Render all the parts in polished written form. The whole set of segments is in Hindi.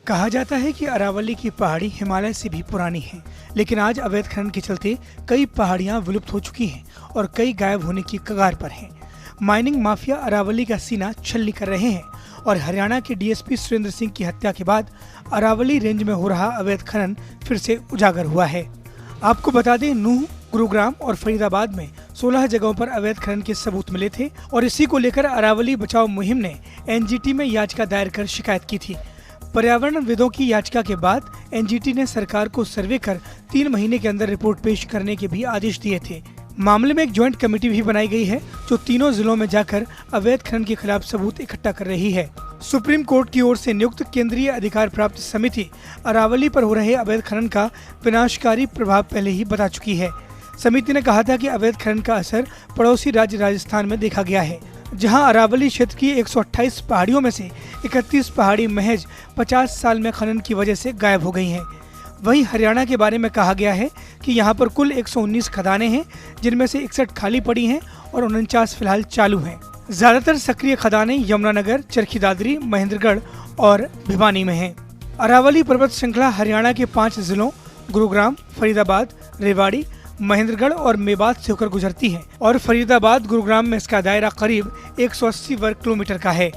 कहा जाता है कि अरावली की पहाड़ी हिमालय से भी पुरानी है, लेकिन आज अवैध खनन के चलते कई पहाड़ियां विलुप्त हो चुकी हैं और कई गायब होने की कगार पर हैं। माइनिंग माफिया अरावली का सीना छलनी कर रहे हैं और हरियाणा के डीएसपी सुरेंद्र सिंह की हत्या के बाद अरावली रेंज में हो रहा अवैध खनन फिर से उजागर हुआ है। आपको बता दें, नूंह, गुरुग्राम और फरीदाबाद में 16 जगहों पर अवैध खनन के सबूत मिले थे और इसी को लेकर अरावली बचाओ मुहिम ने एनजीटी में याचिका दायर कर शिकायत की थी। पर्यावरणविदों की याचिका के बाद एनजीटी ने सरकार को सर्वे कर 3 महीने के अंदर रिपोर्ट पेश करने के भी आदेश दिए थे। मामले में एक ज्वाइंट कमेटी भी बनाई गई है जो तीनों जिलों में जाकर अवैध खनन के खिलाफ सबूत इकट्ठा कर रही है। सुप्रीम कोर्ट की ओर से नियुक्त केंद्रीय अधिकार प्राप्त समिति अरावली पर हो रहे अवैध खनन का विनाशकारी प्रभाव पहले ही बता चुकी है। समिति ने कहा था कि अवैध खनन का असर पड़ोसी राज्य राजस्थान में देखा गया है, जहां अरावली क्षेत्र की 128 पहाड़ियों में से 31 पहाड़ी महज 50 साल में खनन की वजह से गायब हो गई हैं। वहीं हरियाणा के बारे में कहा गया है कि यहां पर कुल 119 खदानें हैं, जिनमें से 61 खाली पड़ी हैं और 49 फिलहाल चालू हैं। ज्यादातर सक्रिय खदानें यमुनानगर, चरखी दादरी, महेंद्रगढ़ और भिवानी में हैं। अरावली पर्वत श्रृंखला हरियाणा के 5 जिलों गुरुग्राम, फरीदाबाद, रेवाड़ी, महेंद्रगढ़ और मेवात से होकर गुजरती है और फरीदाबाद गुरुग्राम में इसका दायरा करीब 180 वर्ग किलोमीटर का है।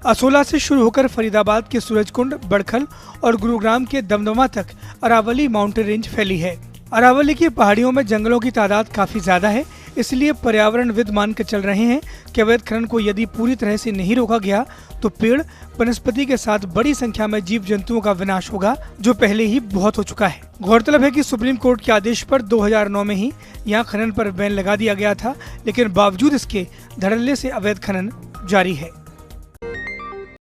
असोला से शुरू होकर फरीदाबाद के सूरजकुंड, बड़खल और गुरुग्राम के दमदमा तक अरावली माउंटेन रेंज फैली है। अरावली की पहाड़ियों में जंगलों की तादाद काफी ज्यादा है, इसलिए पर्यावरणविद मानकर चल रहे हैं कि अवैध खनन को यदि पूरी तरह से नहीं रोका गया तो पेड़, वनस्पति के साथ बड़ी संख्या में जीव जंतुओं का विनाश होगा, जो पहले ही बहुत हो चुका है। गौरतलब है कि सुप्रीम कोर्ट के आदेश पर 2009 में ही यहाँ खनन पर बैन लगा दिया गया था, लेकिन बावजूद इसके धड़ल्ले से अवैध खनन जारी है।